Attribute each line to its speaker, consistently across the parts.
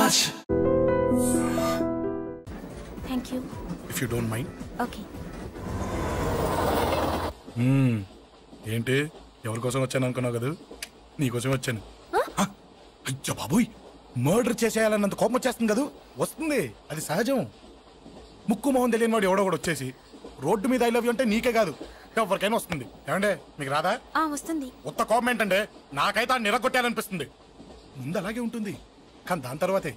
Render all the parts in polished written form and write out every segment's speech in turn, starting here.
Speaker 1: Raj.
Speaker 2: Thank you.
Speaker 3: If you don't mind.
Speaker 2: Okay.
Speaker 3: ఏంటి ఎవరి కోసం వచ్చాను అనుకున్నావు కదా, నీకోసం వచ్చాను. అయ్యో బాబోయ్, మర్డర్ చేసేయాలన్నంత కోపం వచ్చేస్తుంది కదా. వస్తుంది, అది సహజం. ముక్కు మొహం తెలియని వాడు ఎవడో కూడా వచ్చేసి రోడ్డు మీద ఐ లవ్ యూ అంటే నీకే కాదు ఎవరికైనా వస్తుంది. ఏమంటే మీకు రాదా?
Speaker 2: వస్తుంది.
Speaker 3: ఉత్త కోపం ఏంటంటే నాకైతే ఆ నిరగొట్టాలనిపిస్తుంది. ముందు అలాగే ఉంటుంది, కానీ దాని తర్వాతే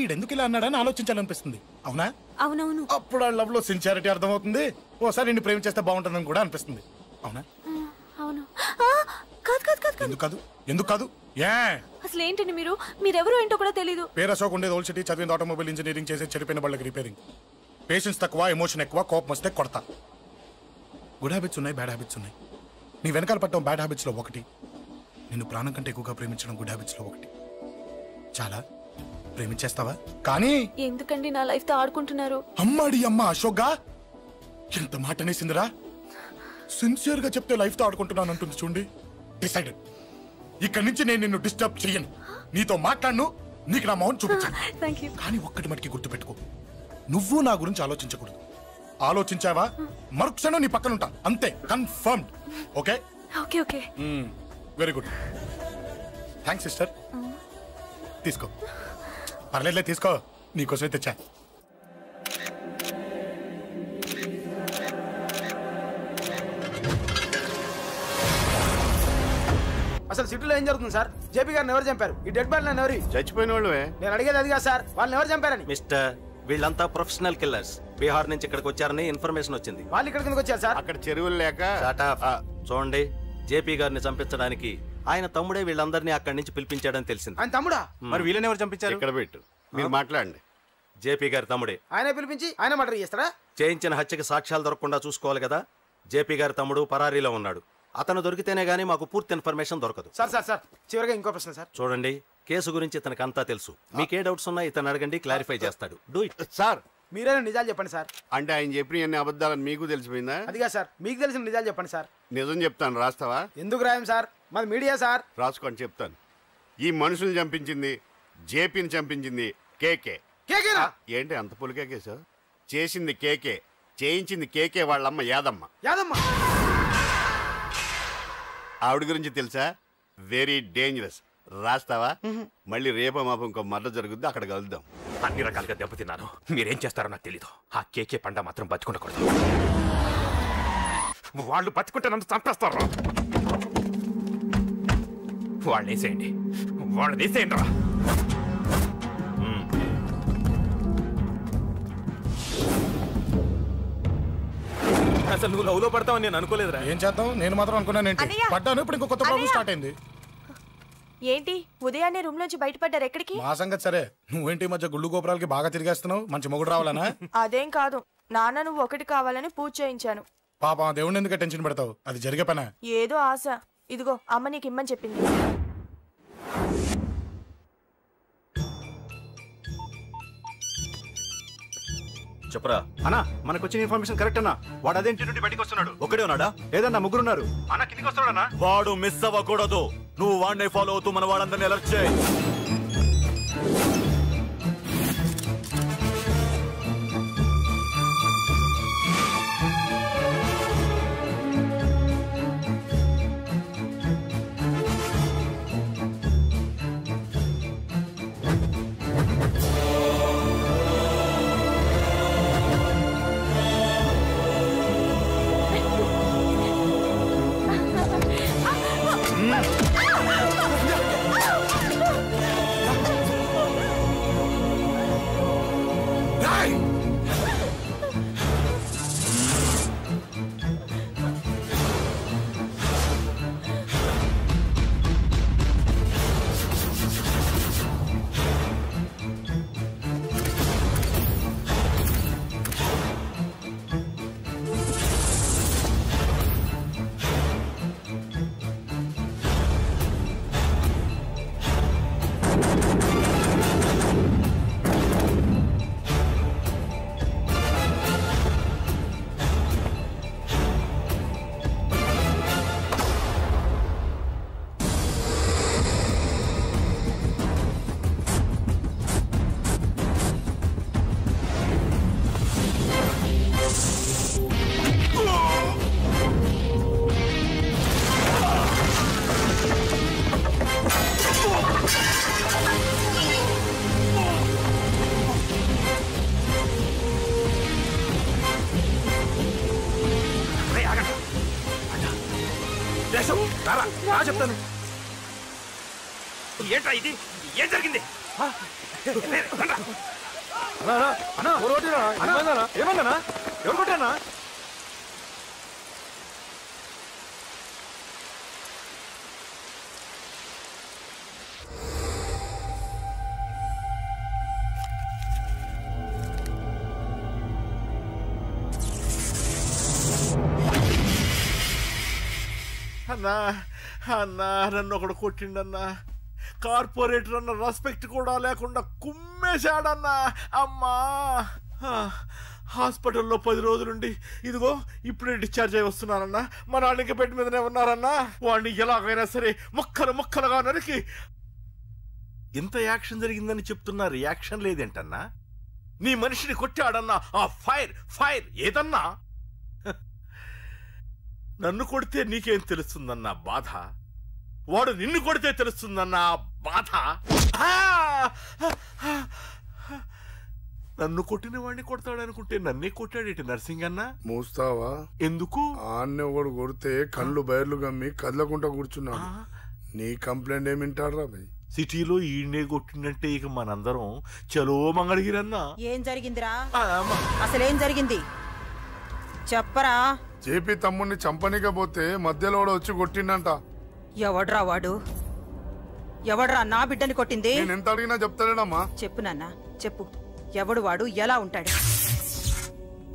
Speaker 3: ఈడెందుకు ఇలా అన్నాడని ఆలోచించాలనిపిస్తుంది. అవునా?
Speaker 2: అవునవును.
Speaker 3: అప్పుడు ఆ లవ్ లో సిన్సియారిటీ అర్థమవుతుంది. ఓసారి నిన్ను ప్రేమించేస్తే బాగుంటుందని కూడా అనిపిస్తుంది. అవునా?
Speaker 2: అవును. కాదు కాదు కాదు
Speaker 3: ఎందుకు కాదు? ఎందుకు కాదు? ఏ
Speaker 2: అసలు ఏంటండి మీరెవరు ఏంటో కూడా తెలీదు.
Speaker 3: పేరు అశోక్, ఉండేది ఓల్డ్ సిటీ, చదివింది ఆటోమొబైల్ ఇంజనీరింగ్, చేసే చెడిపోయిన బళ్ళకి రిపేరింగ్. పేషెన్స్ తక్కువ, ఎమోషన్ ఎక్కువ, కోపం వస్తే కొడతా. గుడ్ హ్యాబిట్స్ ఉన్నాయి, బ్యాడ్ హ్యాబిట్స్ ఉన్నాయి. నీ వెనకాల పట్టడం బ్యాడ్ హ్యాబిట్స్ లో ఒకటి, నిన్ను ప్రాణం కంటే ఎక్కువగా ప్రేమించడం గుడ్ హ్యాబిట్స్ లో ఒకటి. చాలా ప్రేమించేస్తావా? కానీ
Speaker 2: ఎందుకండి నా లైఫ్ తో ఆడుకుంటున్నారు?
Speaker 3: అమ్మాడి అమ్మ అశోక్ గా ఎంత మాట అనేసిందిరా. సిన్సియర్ గా చెప్తే లైఫ్ తో ఆడుకుంటున్నాను అంటుంది చూడండి. డిసైడెడ్, ఇక్కడి నుంచి నేను నిన్ను డిస్టర్బ్ చెయ్యను. నీతో మాట్లాడను, నీకు నా మౌన్ చూపించాను. కానీ ఒక్కటి మటుకి గుర్తు పెట్టుకో, నువ్వు నా గురించి ఆలోచించకూడదు. ఆలోచించావా మరుక్షణం నీ పక్కన ఉంటా, అంతే. Confirmed. Okay?
Speaker 2: Okay okay.
Speaker 3: Very good. Thanks sister. తీసుకో. పర్లేదులే, తీసుకో, నీకోసమే తెచ్చా.
Speaker 4: అసలు సిటీలో ఏం జరుగుతుంది సార్? జేపీ గారిని ఎవరు చంపారు? ఈ డెడ్ బాడీ ఎవరు?
Speaker 5: చచ్చిపోయిన వాళ్ళే.
Speaker 4: నేను అడిగేది అది కాదు సార్, వాళ్ళని ఎవరు చంపారని.
Speaker 6: మిస్టర్, వీళ్ళంతా ప్రొఫెషనల్ కిల్లర్స్. బీహార్ నుంచి ఇక్కడికి వచ్చారని ఇన్ఫర్మేషన్ వచ్చింది.
Speaker 4: వాళ్ళు ఇక్కడ కిందకి వచ్చారు సార్.
Speaker 5: అక్కడ చెరువులు లేక.
Speaker 6: చూడండి, జేపీ గారిని చంపించడానికి ఆయన తమ్ముడే వీళ్ళందరినీ అక్కడి నుంచి పిలిపించాడని తెలిసింది.
Speaker 4: ఆయన తమ్ముడా?
Speaker 6: మరి వీళ్ళని ఎవరు చంపించారు?
Speaker 5: ఇక్కడ పెట్టు, మీరు మాట్లాడండి.
Speaker 6: జేపీ గారి తమ్ముడే.
Speaker 4: ఆయన పిలిపించి ఆయన మర్డర్ చేస్తారా?
Speaker 6: చేయించిన హత్యకి సాక్ష్యాలు దొరకకుండా చూసుకోవాలి కదా. జేపీ గారి తమ్ముడు పరారీలో ఉన్నాడు. అతను దొరికితేనే గానీ మాకు పూర్తి ఇన్ఫర్మేషన్ దొరకదు.
Speaker 4: సార్ సార్ సార్ చివరిగా ఇంకో ప్రశ్న సార్.
Speaker 6: చూడండి, కేసు గురించి ఇతనికి అంతా తెలుసు. మీకే డౌట్స్ ఉన్నా ఇతను అడగండి, క్లారిఫై చేస్తాడు. Do it.
Speaker 5: సార్
Speaker 4: మీరైనా నిజాలు చెప్పండి సార్.
Speaker 5: అంటే ఆయన చెప్పిన అన్ని అబద్ధాలని మీకు తెలిసిపోయిందా?
Speaker 4: అదిగా సార్, మీకు తెలిసిన నిజాలు చెప్పండి సార్.
Speaker 5: నిజం చెప్తాను, రాస్తావా?
Speaker 4: ఎందుకు రాయం సార్, మాది మీడియా సార్.
Speaker 5: రాసుకోండి, చెప్తాను. ఈ మనుషుల్ని చంపించింది, జేపీని చంపించింది కేకే.
Speaker 4: కేకేనా?
Speaker 5: ఏంటి అంత పులికేకే సార్? చేసింది కేకే, చేయించింది కేకే వాళ్ళమ్మ యాదమ్మ.
Speaker 4: యాదమ్మ
Speaker 5: ఆవిడ గురించి తెలుసా? Very dangerous. రాస్తావా? మళ్ళీ రేపో మాపం ఇంకో మర్ర జరుగుద్ది, అక్కడ కలుద్దాం.
Speaker 7: అన్ని రకాలుగా దెబ్బతిన్నాను. మీరేం చేస్తారో నాకు తెలీదు. ఆ కేకే పండ మాత్రం బతుకుండకూడదు. వాళ్ళు బతుకుంటే నన్ను చంపేస్తారు. వాళ్ళు వేసేయండి, వాళ్ళు వేసేయండి రా.
Speaker 6: అసలు నువ్వు లవ్ లో పడతావు నేను అనుకోలేదురా.
Speaker 3: ఏం చేద్దాం, నేను మాత్రం అనుకున్నాను. ఏంటి పడ్డాను, ఇప్పుడు ఇంకో కొత్త ప్రాబ్లం స్టార్ట్ అయింది.
Speaker 2: ఏంటి ఉదయాన్నే రూమ్ నుంచి బయటపడ్డారు? ఎక్కడికి?
Speaker 3: మా సంగతి సరే, నువ్వేంటి మధ్య గుళ్ళు గోపురాలకి బాగా తిరిగేస్తున్నావు? మంచి మొగుడు రావాలనా?
Speaker 2: అదేం కాదు నాన్న, నువ్వు ఒకటి కావాలని పూజ చేయించాను.
Speaker 3: పాప దేవుడిని ఎందుకు టెన్షన్ పెడతావు? అది జరిగే పనా?
Speaker 2: ఏదో ఆశ. ఇదిగో అమ్మ నీకు ఇమ్మని చెప్పింది.
Speaker 6: చెప్పరా అన్నా, మనకు వచ్చిన ఇన్ఫర్మేషన్ కరెక్ట్ అన్నా. వాడు అదేంటి నుండి బయటకు వస్తున్నాడు. ఒకడే ఉన్నాడా? ఏదన్నా ముగ్గురున్నారు.
Speaker 7: అన్న కిందికి వస్తున్నాడన్నా.
Speaker 6: వాడు మిస్ అవ్వకూడదు. నువ్వు వాడిని ఫాలో అవుతూ మన వాళ్ళందరినీ అలర్ట్ చేయి. చేస్తాను.
Speaker 7: ఏంట్రా ఇది? ఏం జరిగింది?
Speaker 6: ఏమన్నా ఎవరు కొట్టానా?
Speaker 1: అన్నా అన్నా నన్ను ఒకడు కొట్టిండన్నా. కార్పొరేటర్ అన్న రెస్పెక్ట్ కూడా లేకుండా కుమ్మేశాడన్నా. అమ్మా హాస్పిటల్లో 10 రోజులుండి ఇదిగో ఇప్పుడే డిశ్చార్జ్ అయి వస్తున్నానన్నా. మా నాన్న ఇంకా బెడ్ మీదనే ఉన్నారన్నా. వాడిని ఎలాగైనా సరే ముక్కలుగా నరికి. ఇంత యాక్షన్ జరిగిందని చెప్తున్నా, రియాక్షన్ లేదేంటన్నా? నీ మనిషిని కొట్టాడన్నా. ఆ ఫైర్ ఏదన్నా? నన్ను కొడితే నీకేం తెలుస్తుందన్నా బాధ, వాడు నిన్ను కొడితే తెలుస్తుందన్నా బాధ. నన్ను కొట్టిన వాడిని కొడతాడనుకుంటే నన్నే కొట్టాడేటి నర్సింగన్న.
Speaker 8: మూస్తావా?
Speaker 1: ఎందుకు?
Speaker 8: ఆన్నే ఒకడు కొడితే కళ్ళు బయర్లు గమ్మి కదలకుండా కూర్చున్నాడు. నీ కంప్లైంట్ ఏమింటారా భయ్?
Speaker 1: సిటీలో ఈయనే కొట్టిందంటే ఇక మనందరం చలో మంగళగిరన్నా.
Speaker 9: ఏం జరిగిందిరా? అసలేం జరిగింది చెప్పరా?
Speaker 8: జేపీ తమ్ముడిని చంపనికపోతే మధ్యలో వచ్చి కొట్టిండంట.
Speaker 9: ఎవడ్రా వాడు? ఎవడ్రా నా బిడ్డని కొట్టింది?
Speaker 8: నేను ఎంత అడిగినా చెప్తాడేనమ్మా.
Speaker 9: చెప్పు నాన్న చెప్పు. ఎవడు వాడు? ఎలా ఉంటాడు?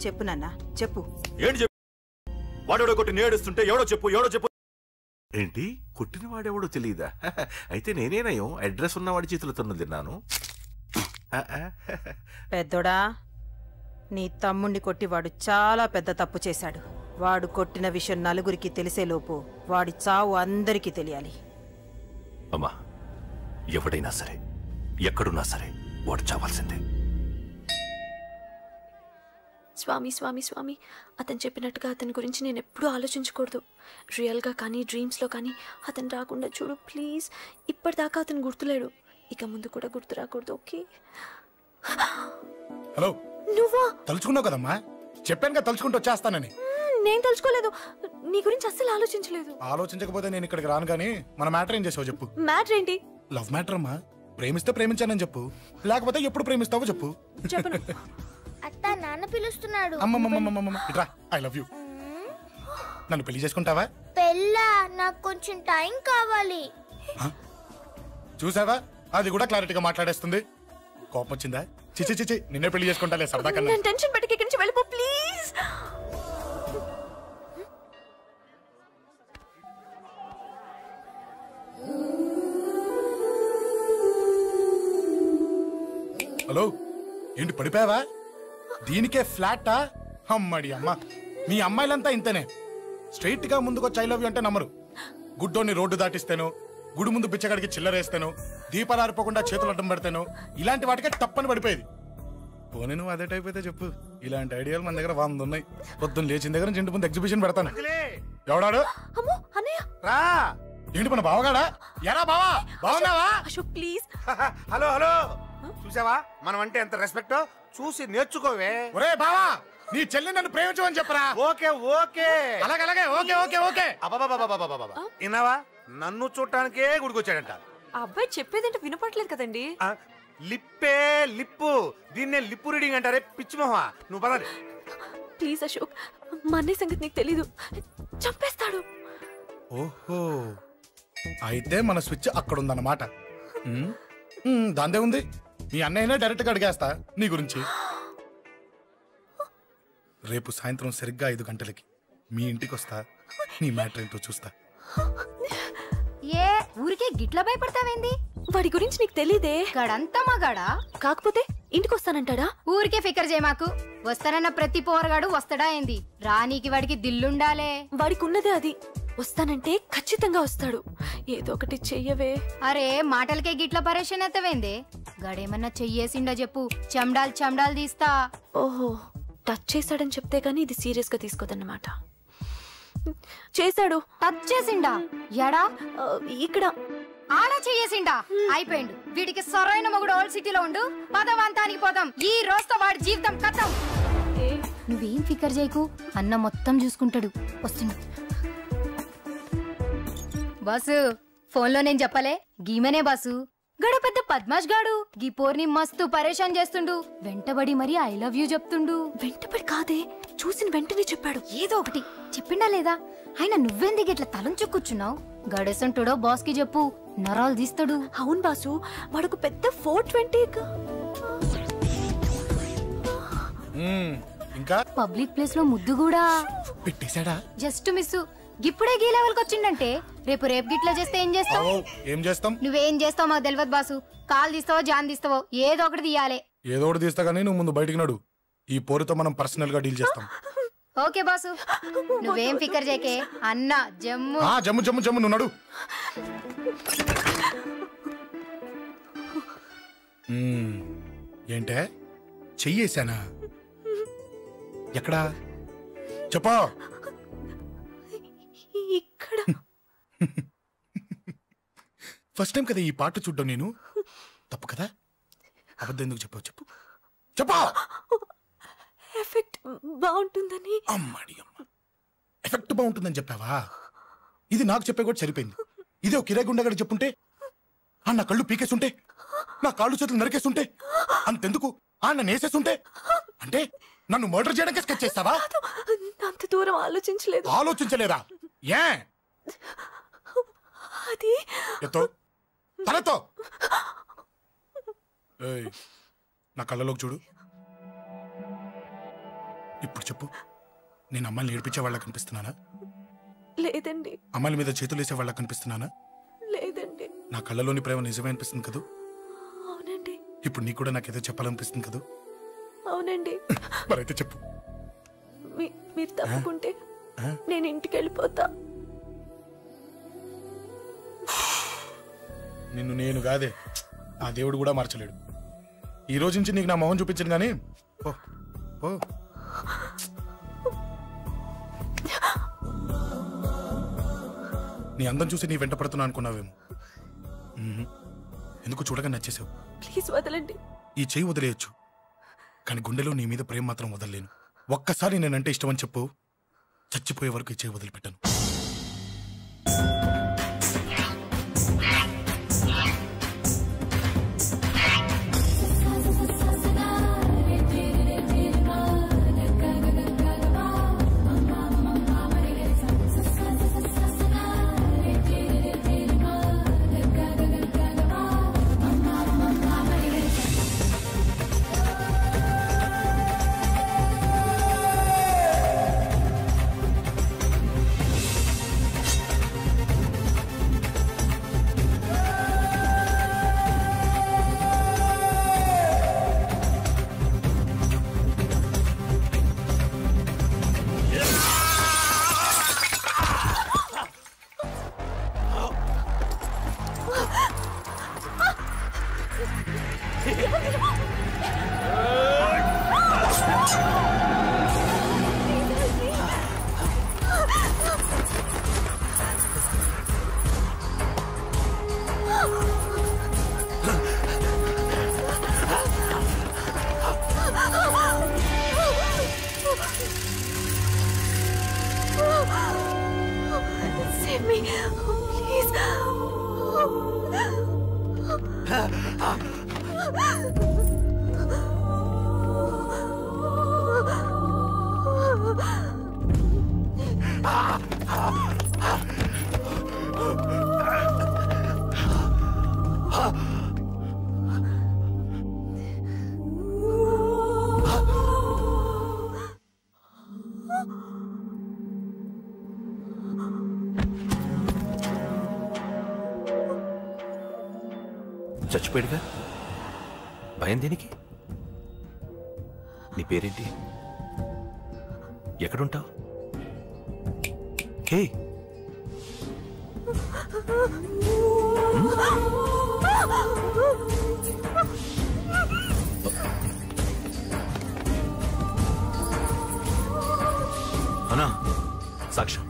Speaker 9: చెప్పు నాన్న చెప్పు.
Speaker 6: ఏంటి చెప్పు? వాడెవడో కొట్టి నేడుస్తుంటే ఎవడో చెప్పు.
Speaker 1: ఏంటి కొట్టిన వాడెవడో తెలియదా? అయితే నేనేనయం అడ్రస్ ఉన్నవాడి చేతులతో తిన్నాను.
Speaker 9: పెద్దోడా, నీ తమ్ముణ్ణి కొట్టి వాడు చాలా పెద్ద తప్పు చేశాడు. వాడు కొట్టిన విషయం నలుగురికి తెలిసేలోపు వాడి చావు అందరికీ తెలియాలి.
Speaker 7: అమ్మా, ఎవడైనా సరే ఎక్కడున్నా సరే వాడు చావాల్సిందే.
Speaker 10: స్వామి అతను చెప్పినట్టుగా అతని గురించి నేను ఎప్పుడూ ఆలోచించకూడదు. రియల్గా కానీ డ్రీమ్స్లో కానీ అతను రాకుండా చూడు ప్లీజ్. ఇప్పటిదాకా అతను గుర్తులేడు, ఇక ముందు కూడా గుర్తు రాకూడదు. ఓకే?
Speaker 3: హలో,
Speaker 10: నువ్వా?
Speaker 3: తలుచుకున్నావు కదమ్మా, చెప్పాను కదా తలుచుకుంటూ వచ్చేస్తానని.
Speaker 10: నేను తలుచుకోలేదు, నీ గురించి అస్సలు ఆలోచించలేదు.
Speaker 3: ఆలోచించకపోతే నేను ఇక్కడికి రాను. కానీ మన మ్యాటర్ ఏం చేసావు చెప్పు.
Speaker 10: మ్యాటర్ ఏంటి?
Speaker 3: లవ్ మ్యాటర్ అమ్మా. ప్రేమిస్తే ప్రేమించానని చెప్పు, లేకపోతే ఎప్పుడు ప్రేమిస్తావో చెప్పు.
Speaker 10: చెప్పను.
Speaker 11: అత్త నాన్న పిలుస్తున్నాడు.
Speaker 3: అమ్మమ్మమ్మమ్మమ్మ ఇట్రా, ఐ లవ్ యూ. నన్ను పెళ్లి చేసుకుంటావా?
Speaker 11: పెళ్ళా? నాకు కొంచెం టైం కావాలి.
Speaker 3: చూసావా, అది కూడా క్లారిటీగా మాట్లాడేస్తుంది. కోపం వచ్చిందా? చిచి నిన్నే పెళ్లి చేసుకుంటాలే సరదా కన్నా.
Speaker 10: నేను టెన్షన్ పెట్టి ఇక్కడి నుంచి వెళ్ళిపో ప్లీజ్.
Speaker 3: హలో, ఏంటి పడిపోయావా? దీనికే ఫ్లాటా? అమ్మడి అమ్మ, మీ అమ్మాయిలంతా ఇంతనే. స్ట్రైట్ గా ముందుకొచ్చి ఐ లవ్ యూ అంటే నమ్మరు. గుడ్డోని రోడ్డు దాటిస్తాను, గుడి ముందు బిచ్చగాడికి చిల్లరేస్తాను, దీపాలారిపోకుండా చేతులు అడ్డం పెడతాను, ఇలాంటి వాటికే తప్పని పడిపోయేది. పోనీ నువ్వు అదే టైప్ అయితే చెప్పు. ఇలాంటి ఐడియాలు మన దగ్గర 100 ఉన్నాయి. పొద్దున్న లేచిన దగ్గర ఇంటి ముందు ఎగ్జిబిషన్ పెడతాను. ఎవడాడు?
Speaker 1: రా.
Speaker 3: ఏంటి మన బావగాడా? ఎరా బావా, బాగున్నావా?
Speaker 10: అశోక్ ప్లీజ్.
Speaker 12: హలో చూసావా మనం అంటే ఎంత రెస్పెక్ట్? చూసి నేర్చుకోవే.
Speaker 3: ఒరే బావా, నీ చెల్లి నన్ను ప్రేమించమని చెప్పరా.
Speaker 12: ఓకే
Speaker 3: అలాగే ఓకే.
Speaker 12: విన్నావా? నన్ను చూడటానికే గుడికొచ్చాడంట.
Speaker 10: అబ్బాయి చెప్పేదంటే వినపడలేదు కదండి.
Speaker 12: లిప్పు దీన్నే లిప్పు రీడింగ్ అంటారే పిచ్చి మొహ. నువ్వు పదండి
Speaker 10: ప్లీజ్ అశోక్, మా అన్నయ్య సంగతి నీకు తెలీదు, చంపేస్తాడు.
Speaker 3: ఓహో, అయితే మన స్విచ్ అక్కడ ఉందన్నమాట. దాందే ఉంది. మీ అన్నయ్యనే డైరెక్ట్ గా అడిగేస్తా నీ గురించి. రేపు సాయంత్రం సరిగ్గా 5 గంటలకి మీ ఇంటికి వస్తా. నీ మ్యాటర్ ఏంటో చూస్తా.
Speaker 11: ఏ ఊరికే గిట్ల భయపడతావేంది?
Speaker 10: వాడి గురించి నీకు తెలీదే.
Speaker 11: గడంతా మగాడా?
Speaker 10: కాకపోతే ఇంటికి వస్తానంటాడా?
Speaker 11: ఊరికే ఫికర్ చేయమాకు. వస్తానన్న ప్రతి పోరగాడు వస్తాడా ఏంది? రానీకి వాడికి దిల్లుండాలే.
Speaker 10: వాడికి ఉన్నదే అది. వస్తానంటే ఖచ్చితంగా వస్తాడు. ఏదో ఒకటి చెయ్యవే.
Speaker 11: అరే మాటలకే గిట్ల పరేషన్ అవుతావేంది? గడేమన్నా చెయ్యేసిండా చెప్పు, చెమ్డాల్ తీస్తా.
Speaker 10: ఓహో, టచ్ చేశాడని చెప్తే గానీ ఇది సీరియస్ గా తీసుకోదన్నమాట. చేశాడు.
Speaker 11: టచ్ చేసిండా? ఎడా?
Speaker 10: ఇక్కడ.
Speaker 11: ఆడా చెయ్యేసిండా? అయిపోయిండు. వీడికి సరైన మొగుడు ఓల్డ్ సిటీలో ఉండు. పదవంతానికి పోదాం. ఈ రోజుతో వాడి జీవితం కథం. నువ్వేం ఫికర్ చేయకు, అన్న మొత్తం చూసుకుంటాడు. వస్తున్నా. బాసు ఫోన్లో నేను చెప్పలే గీమనే బాసు గడ పెద్ద పద్మాష్ గాడు గీ పోర్ని మస్తు పరేషాన్ చేస్తుండు వెంటబడి మరి ఐ లవ్ యూ చెప్తుండు
Speaker 10: వెంటబడి కాదే చూసిన వెంటనే చెప్పాడు
Speaker 11: ఏదో ఒకటి చెప్పిండా లేదా ఆయన నువ్వెందుకు ఇట్లా తలంచు కూర్చున్నావు గడేసంటుడో బాస్ కి చెప్పు నరాలు తీస్తాడు
Speaker 10: అవును బాసు వాడుకు పెద్ద 420
Speaker 3: ఇంకా
Speaker 11: పబ్లిక్ ప్లేస్ లో ముద్దు కూడా
Speaker 3: పెట్టేశాడా
Speaker 11: జస్ట్ మిస్ ఇప్పుడే గీ లెవెల్ కి వచ్చిండంటే రేపు గిట్లా చేస్తే ఏం చేస్తావు
Speaker 3: ఏం చేస్తాం
Speaker 11: నువ్వేం చేస్తావు మాకు తెలియదు బాసు కాల్ తీస్తావో జాన్ తీస్తావో ఏదో ఒకటి తీయాలి
Speaker 3: ఏదో ఒకటి తీస్తా గానీ నువ్వు ముందు బయటికి నడు ఈ పోరుతో మనం పర్సనల్ గా డీల్ చేస్తాం
Speaker 11: ఓకే బాసు నువ్వేం ఫికర్ చేకే అన్న జమ్ము
Speaker 3: జమ్ము జమ్ము జమ్ము నువ్వు నడు ఏంటే చెయ్యేశానా ఎక్కడా చెప్పా
Speaker 10: ఇక్కడ
Speaker 3: ఫస్ట్ టైం కదా ఈ పాట చూడ్డం నేను తప్పు కదా అబద్ధం ఎందుకు చెప్పావు చెప్పు చెప్పా
Speaker 10: ఎఫెక్ట్ బాగుంటుందని
Speaker 3: అమ్మాడి అమ్మ ఎఫెక్ట్ బాగుంటుందని చెప్పావా ఇది నాకు చెప్పే కూడా సరిపోయింది ఇదే ఒక కిరాయి గుండెగాడు చెప్పుంటే నా కళ్ళు పీకేస్తుంటే నా కాళ్ళు చేతులు నరికేస్తుంటే అంతెందుకు నన్ను వేసేస్తుంటే అంటే నన్ను మర్డర్ చేయడానికి స్కెచ్ చేస్తావా
Speaker 10: అంత దూరం
Speaker 3: ఆలోచించలేదా ఏ
Speaker 10: అది
Speaker 3: ఎత్తో తలతో నా కళ్ళలోకి చూడు ఇప్పుడు చెప్పు నేను అమ్మాయిని ఏడిపించే వాళ్ళ కనిపిస్తున్నానా
Speaker 10: లేదండి
Speaker 3: అమ్మాయిల మీద చేతులు వేసే వాళ్ళ కనిపిస్తున్నానా
Speaker 10: లేదండి
Speaker 3: నా కళ్ళలోని ప్రేమ నిజమే అనిపిస్తుంది కదా
Speaker 10: అవునండి
Speaker 3: ఇప్పుడు నీకు కూడా నాకేదో చెప్పాలనిపిస్తుంది కదా
Speaker 10: అవునండి
Speaker 3: మరైతే చెప్పు
Speaker 10: మీరు తప్పుకుంటే నేను ఇంటికి వెళ్ళిపోతా
Speaker 3: నిన్ను నేను కాదే ఆ దేవుడు కూడా మార్చలేడు ఈ రోజు నుంచి నీకు నా మొహం చూపించను కానీ నీ అందం చూసి నీ వెంట పడుతున్నా అనుకున్నావేమో ఎందుకు చూడగా నచ్చేసావు
Speaker 10: ప్లీజ్ వదలండి
Speaker 3: ఈ చెయ్యి వదిలేయచ్చు కానీ గుండెలో నీ మీద ప్రేమ మాత్రం వదలలేను ఒక్కసారి నేనంటే ఇష్టమని చెప్పు చచ్చిపోయే వరకు ఈ చెయ్యి వదిలిపెట్టాను
Speaker 10: Save me, please.
Speaker 7: చచ్చిపోయాడుగా భయం దేనికి నీ పేరేంటి ఎక్కడుంటావు హే అన్నా సాక్ష్యం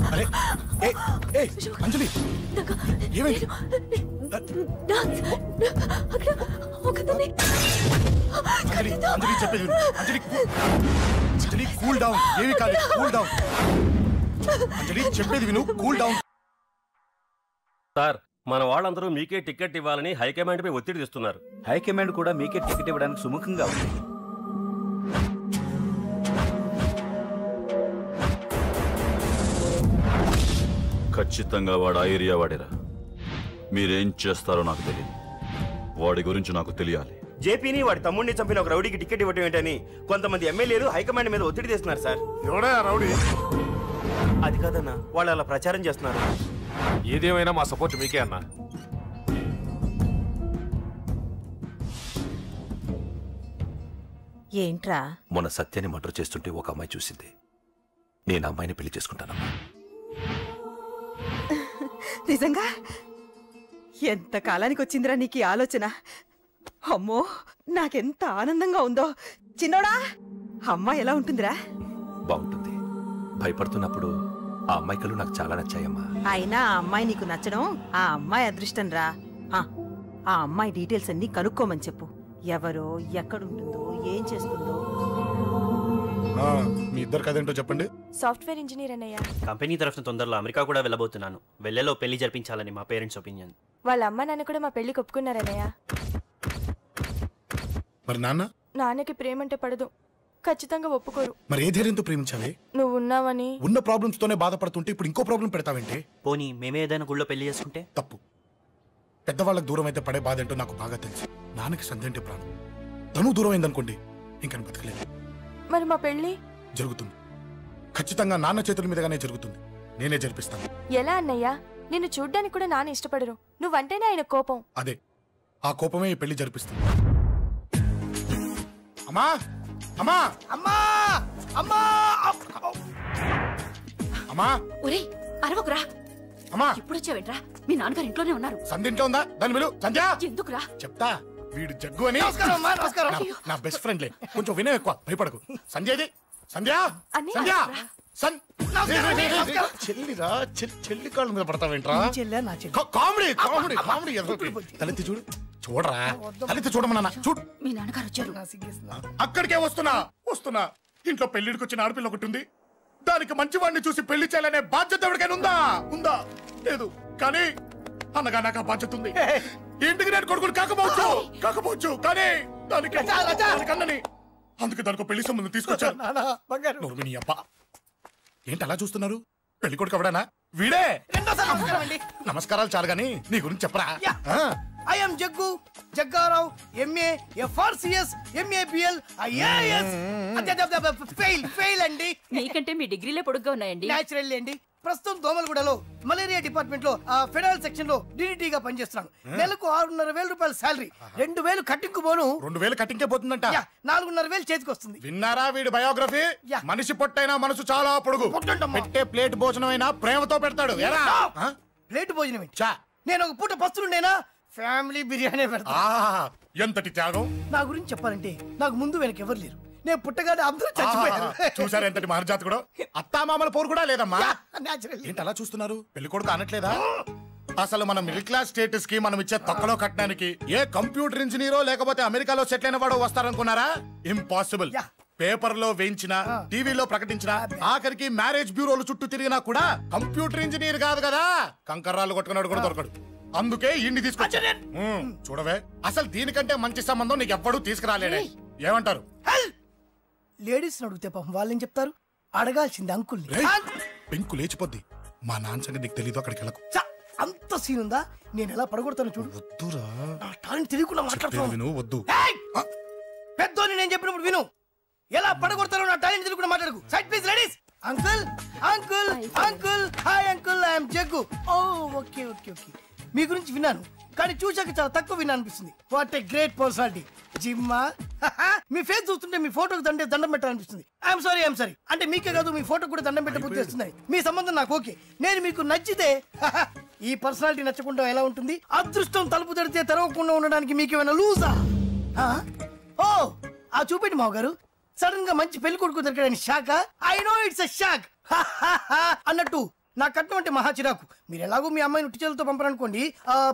Speaker 3: అరే అంజలి ఏమైంది అంజలి చెప్పేది అంజలి అంజలి కూల్ డౌన్. ఏమి కాదు, కూల్ డౌన్. అంజలి చెప్పేది విను, కూల్ డౌన్.
Speaker 13: సార్, మన వాళ్ళందరూ మీకే టికెట్ ఇవ్వాలని హైకమాండ్ పై ఒత్తిడి తెస్తున్నారు.
Speaker 14: హైకమాండ్ కూడా మీకే టికెట్ ఇవ్వడానికి సుముఖంగా ఉంది.
Speaker 15: ఖచ్చితంగా వాడు ఆ ఏరియా వాడేరా. మీరేం చేస్తారో నాకు తెలియదు. వాడి గురించి నాకు తెలియాలి.
Speaker 16: జేపీని వాడి తమ్ముడిని చంపిన ఒక రౌడీకి టికెట్ ఇవ్వటం ఏంటని కొంతమంది ఎమ్మెల్యేలు హైకమాండ్ మీద ఒత్తిడి తెస్తున్నారు సార్.
Speaker 12: ఎవడా రౌడీ?
Speaker 16: అది కాదన్నా, వాళ్ళు అలా ప్రచారం చేస్తున్నారు.
Speaker 7: ఏదేమైనా మా సపోర్ట్ మీకే అన్నా.
Speaker 9: ఏంట్రా?
Speaker 7: మొన్న సత్యాన్ని మర్డర్ చేస్తుంటే ఒక అమ్మాయి చూసింది. నేను అమ్మాయిని పెళ్లి చేసుకుంటానమ్మా.
Speaker 9: నిజంగా? ఎంత కాలానికి వచ్చిందిరా నీకు ఈ ఆలోచన? అమ్మో, నాకెంత ఆనందంగా ఉందో. చిన్నోడా, అమ్మాయి ఎలా ఉంటుందిరా?
Speaker 7: బాగుంటుంది. భయపడుతున్నప్పుడు ఆ అమ్మాయి కళ్ళు నాకు చాలా నచ్చాయమ్మా.
Speaker 9: అయినా ఆ అమ్మాయి నీకు నచ్చడం ఆ అమ్మాయి అదృష్టం రా. ఆ అమ్మాయి డీటెయిల్స్ అన్ని కనుక్కోమని చెప్పు. ఎవరో, ఎక్కడుంటుందో, ఏం చేస్తుందో.
Speaker 3: మీ ఇద్దరు కదేంటో చెప్పండి.
Speaker 2: సాఫ్ట్వేర్ ఇంజనీర్ అన్నయ్య.
Speaker 16: కంపెనీ తరఫున తొందరలో అమెరికా కూడా వెళ్ళబోతున్నాను. వెళ్ళేలో పెళ్లి జరిపించాలని మా పేరెంట్స్ ఒపీనియన్.
Speaker 2: వాళ్ళ అమ్మ నాన్న కూడా మా పెళ్లికి ఒప్పుకున్నారన్నయ్య.
Speaker 3: మరి నాన్న?
Speaker 2: నాన్నకి ప్రేమ అంటే పడదు, ఖచ్చితంగా ఒప్పుకోరు.
Speaker 3: మరి ఏ ధైర్యంతో ప్రేమించావే?
Speaker 2: నువ్వు ఉన్నావని.
Speaker 3: ఉన్న ప్రాబ్లమ్స్ తోనే బాధపడుతుంటే ఇప్పుడు ఇంకో ప్రాబ్లం పెడతావేంటి?
Speaker 16: పోనీ మేమే ఏదైనా గుళ్ళో పెళ్లి చేసుకుంటే?
Speaker 3: తప్పు. పెద్దవాళ్ళకి దూరం అయితే పడే బాధ ఏంటో నాకు బాగా తెలుసు. నాన్నకి సంధ్య అంటే ప్రాణం. తను దూరం అయిందనుకోండి, ఇంకా బతకలేదు.
Speaker 2: మరి మా పెళ్లి
Speaker 3: జరుగుతుంది. ఖచ్చితంగా నాన్న చేతుల మీదగానే జరుగుతుంది. నేనే జరిపిస్తాను.
Speaker 2: ఎలా అన్నయ్యా? నిన్ను చూడ్డానికి కూడా నాన్న ఇష్టపడరు. నువ్వంటేనే ఆయన కోపం.
Speaker 3: అదే, ఆ కోపమే ఈ పెళ్లి జరిపిస్తుంది. అమ్మా, అమ్మా,
Speaker 12: అమ్మా, అమ్మా,
Speaker 3: అమ్మా.
Speaker 17: ఒరే అరవకురా.
Speaker 3: అమ్మా,
Speaker 17: ఇప్పుడు వచ్చావేంట్రా? మీ నాన్నగారు ఇంట్లోనే ఉన్నారు.
Speaker 3: సంధ్య ఇంట్లో ఉందా? దాని విలు. సంధ్య.
Speaker 17: ఎందుకురా?
Speaker 3: చెప్తా. వీడు జగ్గు అని
Speaker 12: నమస్కారం.
Speaker 3: నా బెస్ట్ ఫ్రెండ్లే. కొంచెం వినయం ఎక్కువ, భయపడకు. సంధ్యది. సంధ్య, సంధ్య, చెల్లిరా. చెల్లి కాళ్ళ మీద పడతావేంట్రా? Comedy comedy comedy. తలెత్తి చూడు. చూడరా, తలెత్తి చూడమన్నా. చూడు.
Speaker 17: మీ నాన్నగారు వచ్చారు.
Speaker 3: అక్కడికే వస్తున్నా. ఇంట్లో పెళ్లిడికి వచ్చిన ఆడపిల్ల ఒకటి ఉంది. దానికి మంచివాడిని చూసి పెళ్లి చేయాలనే బాధ్యత ఎవరికైనా ఉందా? లేదు. కానీ అన్నగా నాకు ఆ బాధ్యత ఉంది. ఇంటికి నేను కొడుకుని కాకపోవచ్చు కానీ దానికి అన్నని. అందుకే దానికి పెళ్లి సంబంధం తీసుకొచ్చాను. నీ అబ్బా, ఏంటి అలా చూస్తున్నారు? పెళ్లి కొడుకు ఎవడానా? వీడే. నమస్కారాలు చాలు గాని నీ గురించి చెప్పరా.
Speaker 12: I'm Jaggu Jaggarao, MA, FRCS, MABL, IAS. Fail అండి.
Speaker 17: మీకంటే మీ డిగ్రీలే పొడుగ్గా ఉన్నాయండి.
Speaker 12: న్యాచురల్ అండి. ప్రస్తుతం దోమలగూడలో మలేరియా డిపార్ట్మెంట్ లో ఫెడరల్ సెక్షన్ లో DDT గా పనిచేస్తున్నాను. నెలకు 6,500 రూపాయల శాలరీ, 2,000 కట్టింగ్ పోను.
Speaker 3: 2,000 కట్టింగే పోతుందంట.
Speaker 12: 4,500 చేతికి వస్తుంది.
Speaker 3: విన్నారా వీడి బయోగ్రఫీ? మనిషి పొట్టైనా మనసు చాలా పొడుగు. పెట్టే ప్లేట్ భోజనం అయినా ప్రేమతో పెడతాడు.
Speaker 12: ప్లేట్ భోజనం నేను ఒక పూట పస్తులుండేనా? ఫ్యామిలీ బిర్యానీ పెడతా.
Speaker 3: ఎంతటి త్యాగం!
Speaker 12: నా గురించి చెప్పాలంటే నాకు ముందు వెనక ఎవరు లేరు. నేను పుట్టగానే అందరూ చచ్చిపోయారు.
Speaker 3: చూసారు ఎంతటి మహర్జాత్ కూడా. అత్తామామల పోరు కూడా లేదమ్మా. ఏంటి అలా చూస్తున్నారు? పెళ్లి కొడుకు అనట్లేదా? అసలు మన మిడిల్ క్లాస్ స్టేటస్ కి మనం ఇచ్చే తక్కువలో కట్టడానికి ఏ కంప్యూటర్ ఇంజనీరో లేకపోతే అమెరికాలో సెటిల్ అయిన వాడు వస్తారనుకున్నారా? ఇంపాసిబుల్. పేపర్ లో వేయించిన, టీవీలో ప్రకటించిన, ఆఖరికి మ్యారేజ్ బ్యూరోలు చుట్టూ తిరిగినా కూడా కంప్యూటర్ ఇంజనీర్ కాదు కదా, కంకర్రాలు కొట్టుకున్నాడు కూడా దొరకడు. అందుకే ఇండి తీసుకొచ్చా. చూడవే, అసలు దీనికంటే మంచి సంబంధం నీకు ఎవ్వడూ తీసుకురాలేడే. ఏమంటారు?
Speaker 12: లేడీస్ అడిగితే పాపం వాళ్ళేం చెప్తారు? అడగాల్సింది అంకుల్ని.
Speaker 3: పెంకు లేచిపోద్ది. మా నాన్న సంగతి నీకు తెలీదు. అక్కడికి వెళ్ళకు.
Speaker 12: అంత సీన్ ఉందా? నేను ఎలా పడగొడతాను చూడు.
Speaker 3: వద్దురా,
Speaker 12: టాలెంట్ తెలియకుండా మాట్లాడుతున్నాను.
Speaker 3: వద్దు.
Speaker 12: పెద్దోని నేను చెప్పినప్పుడు విను. ఎలా పడగొడతారో నా టాలెంట్ తెలియకుండా మాట్లాడకు. Side please ladies. Uncle uncle uncle, hi uncle, I'm Jaggu. Oh okay okay okay. మీ గురించి విన్నాను కానీ చూశాక చాలా తక్కువ విన్నా అనిపిస్తుంది. What a great personality. జిమ్మా, మీ ఫేస్ చూస్తుంటే మీ ఫోటోకి దండం పెట్టాలనిపిస్తుంది. I'm sorry. అంటే మీకే కాదు, మీ ఫోటో కూడా దండం పెట్ట బుద్ధి వస్తున్నాయి. మీ సంబంధం నాకు ఓకే. నేను మీకు నచ్చితే ఈ పర్సనాలిటీ నచ్చకుండా ఎలా ఉంటుంది? అదృష్టం తలుపు తెరితే తెరవకుండా ఉండడానికి మీకేమైనా లూజా? ఓ ఆ చూపెట్టి మావ గారు. సడన్ గా మంచి పెళ్లి కొడుకు దొరికాడని shock. I know it's a shock అన్నట్టు నా కట్నం అంటే మహా చిరాకు. మీరు ఎలాగో మీ అమ్మాయిని ఉట్టి చేతులతో పంపరనుకోండి,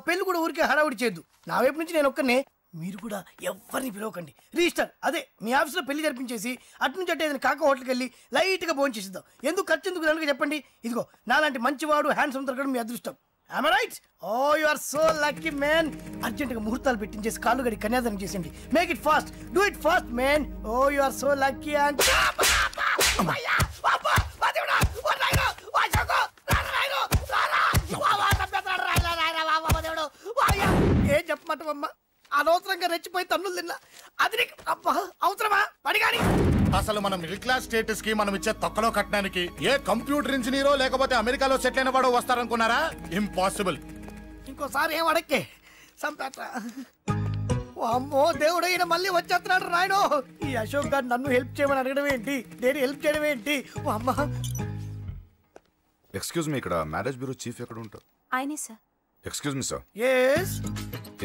Speaker 12: పెళ్లి కూడా ఊరికే హడావుడి చేయొద్దు. నా వైపు నుంచి నేను ఒక్కనే, మీరు కూడా ఎవరిని పిలవకండి. రిజిస్టర్ అదే మీ ఆఫీస్లో పెళ్లి జరిపించేసి అటు నుంచి అంటే ఏదైనా కాక హోటల్కి వెళ్ళి లైట్గా భోజనం చేసిద్దాం. ఎందుకు ఖర్చు ఎందుకు కనుక చెప్పండి. ఇదిగో నాలాంటి మంచివాడు హ్యాండ్సమ్ దొరకడం మీ అదృష్టం. Am I right? Oh, you are so lucky, man. అర్జెంటుగా ముహూర్తాలు పెట్టించేసి కాళ్ళు గడి కన్యాదానం చేసేయండి. Make it fast. Do it fast, man. Oh, you are so lucky and ఏం చెప్పమంటావమ్మా? అనవసరంగా రెచ్చిపోయి తన్నులు తిన్నా. అది నీకు అవసరమా? పడిగాని
Speaker 3: అసలు మన మిడిల్ క్లాస్ స్టేటస్ కి మనం ఇచ్చే తొక్కలో కట్టడానికి ఏ కంప్యూటర్ ఇంజనీరో లేకపోతే అమెరికాలో సెటిల్ అయిన వాడు వస్తారనుకున్నారా? ఇంపాసిబుల్.
Speaker 12: ఇంకోసారి ఏం అడక్కే సంపేట. అమ్మో దేవుడు, ఈయన మళ్ళీ వచ్చేస్తున్నాడు రాయను. ఈ అశోక్ గారు నన్ను హెల్ప్ చేయమని అడగడం ఏంటి, నేను హెల్ప్ చేయడం ఏంటి? అమ్మ
Speaker 18: ఎక్స్క్యూజ్ మీ, ఇక్కడ మ్యారేజ్ బ్యూరో చీఫ్ ఎక్కడ ఉంటారు?
Speaker 10: ఆయనే sir.
Speaker 18: Excuse me sir.
Speaker 12: Yes.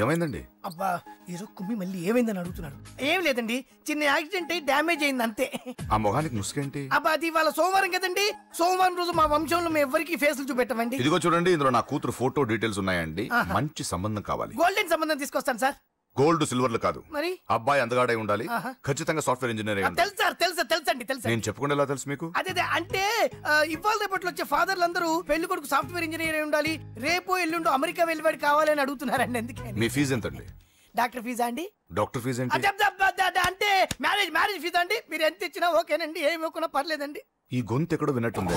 Speaker 18: ఏమైందండి?
Speaker 12: అబ్బా ఈరోజు కుమ్మి మళ్ళీ ఏమైందని అడుగుతున్నాడు. ఏం లేదండి, చిన్న యాక్సిడెంట్ అయి డ్యామేజ్ అయింది అంతే.
Speaker 18: ఆ మొహానికి ముసుకేంటి?
Speaker 12: అబ్బా అది ఇవాళ సోమవారం కదండి. సోమవారం రోజు మా వంశంలో మేము ఎవరికి ఫేస్లు చూపెట్టమండి.
Speaker 18: ఇదిగో చూడండి, ఇందులో నా కూతురు ఫోటో డీటెయిల్స్ ఉన్నాయండి. మంచి సంబంధం కావాలి.
Speaker 12: గోల్డెన్ సంబంధం తీసుకొస్తాను సార్.
Speaker 18: గోల్డ్ సిల్వర్లు కాదు,
Speaker 12: మరి
Speaker 18: అబ్బాయి అందగాడై ఉండాలి. ఖచ్చితంగా సాఫ్ట్వేర్ ఇంజనీర్ అయి ఉండాలి.
Speaker 12: తెలుసు సార్, తెలుసండి తెలుసు.
Speaker 18: నేను చెప్పకుండా ఎలా తెలుసు మీకు?
Speaker 12: అదే అంటే ఇవాళ రేపట్లో వచ్చే ఫాదర్లు అందరూ పెళ్లి కొడుకు సాఫ్ట్వేర్ ఇంజనీర్ అయి ఉండాలి, రేపు ఎల్లుండు అమెరికా వెళ్ళివాడు కావాలని అడుగుతున్నారండి. అందుకే.
Speaker 18: మీ ఫీజు ఎంతండి?
Speaker 12: డాక్టర్ ఫీజా అండి?
Speaker 18: డాక్టర్ ఫీజు ఏంటి?
Speaker 12: అంటే మ్యారేజ్ ఫీజా అండి. మీరు ఎంత ఇచ్చినా ఓకేనండి, ఏమి ఇవ్వకున్నా పర్లేదండి.
Speaker 18: ఈ గొంతు ఎక్కడో విన్నట్టుంది.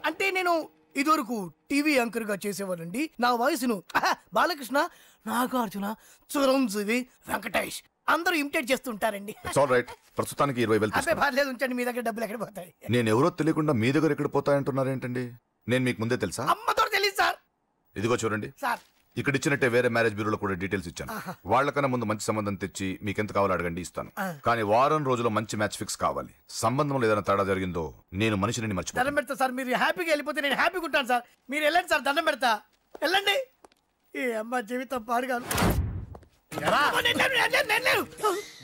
Speaker 12: అంటే నేను ఇదివరకు టీవీ యాంకర్ గా చేసేవాడండి. నా వయసును బాలకృష్ణ, నాగార్జున, చిరంజీవి, వెంకటేష్ అందరూ ఇమిటేట్ చేస్తుంటారండి.
Speaker 18: ప్రస్తుతానికి 20,000
Speaker 12: అబ్బే పర్లేదు, ఉంచండి. మీ దగ్గర డబ్బులు ఎక్కడ పోతాయి?
Speaker 18: నేను ఎవరో తెలియకుండా మీ దగ్గర ఎక్కడ పోతాయంటున్నారేంటండి? నేను మీకు ముందే తెలుసా?
Speaker 12: అమ్మతో తెలియదు సార్.
Speaker 18: ఇదిగో చూడండి
Speaker 12: సార్,
Speaker 18: ఇక్కడ ఇచ్చినట్టే వేరే మ్యారేజ్ బ్యూరోలో కూడా డీటెయిల్స్ ఇచ్చాను. వాళ్ళకన్నా ముందు మంచి సంబంధం తెచ్చి మీకు ఎంత కావాలో అడగండి, ఇస్తాను. కానీ వారం రోజుల్లో మంచి మ్యాచ్ ఫిక్స్ కావాలి. సంబంధంలో ఏదైనా తేడా జరిగిందో నేను మనిషిని మర్చిపోతాను.
Speaker 12: దండం పెడతా సార్. మీరు హ్యాపీగా వెళ్ళిపోతే నేను హ్యాపీగా ఉంటాను సార్. మీరు వెళ్ళండి సార్, దండం పెడతా. వెళ్ళండి. ఈ అమ్మ జీవితం పాడుగాను.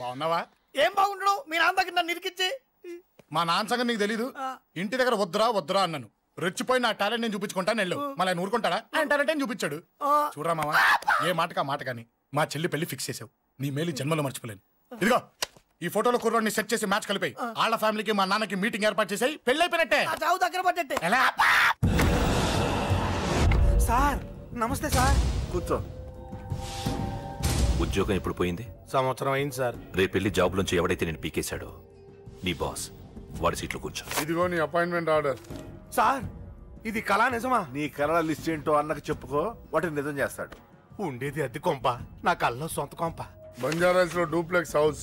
Speaker 3: బాగున్నావా?
Speaker 12: ఏం బాగుండడం? మీ నాన్న దగ్గర నన్ను ఇరికిచ్చి.
Speaker 3: మా నాన్న సంగతి నీకు తెలీదు. ఇంటి దగ్గర వద్దురా అన్నాను. రెచ్చిపోయి నా టాలెంట్ నేను చూపించుకుంటాను. వెళ్ళు. మళ్ళీ ఆయన ఊరుకుంటాడా? ఆయన టాలెంట్ చూపించాడు. చూడరా మావా, ఏ మాటకా మాట కానీ మా చెల్లి పెళ్లి ఫిక్స్ చేసావు. నీ మేలు జన్మలో మర్చిపోలేను. ఇదిగో ఈ ఫోటోలో కుర్రాన్ని సెట్ చేసి మ్యాచ్ కలిపాయి. వాళ్ళ ఫ్యామిలీకి మా నాన్నకి మీటింగ్ ఏర్పాటు చేసాయి. పెళ్లి అయిపోయినట్టే.
Speaker 12: చావు దగ్గర పడ్డట్టే.
Speaker 4: సార్ నమస్తే సార్.
Speaker 7: కూర్చో. ఉద్యోగం ఎప్పుడు పోయింది?
Speaker 4: సంవత్సరం అయింది సార్.
Speaker 7: రేపెళ్ళి జాబ్ నుంచి ఎవడైతే నేను పీకేశాడో నీ బాస్, వాడి సీట్లో కూర్చో.
Speaker 8: ఇదిగో నీ అపాయింట్మెంట్ ఆర్డర్.
Speaker 4: సార్ ఇది కళా నిజమా?
Speaker 1: నీ కళల లిస్ట్ ఏంటో అన్నకు చెప్పుకో, వాటిని నిజం చేస్తాడు.
Speaker 4: ఉండేది అద్దె కొంప, నా కళ్ళలో సొంత కొంప.
Speaker 8: బంజారాస్ లో డూప్లెక్స్ హౌస్,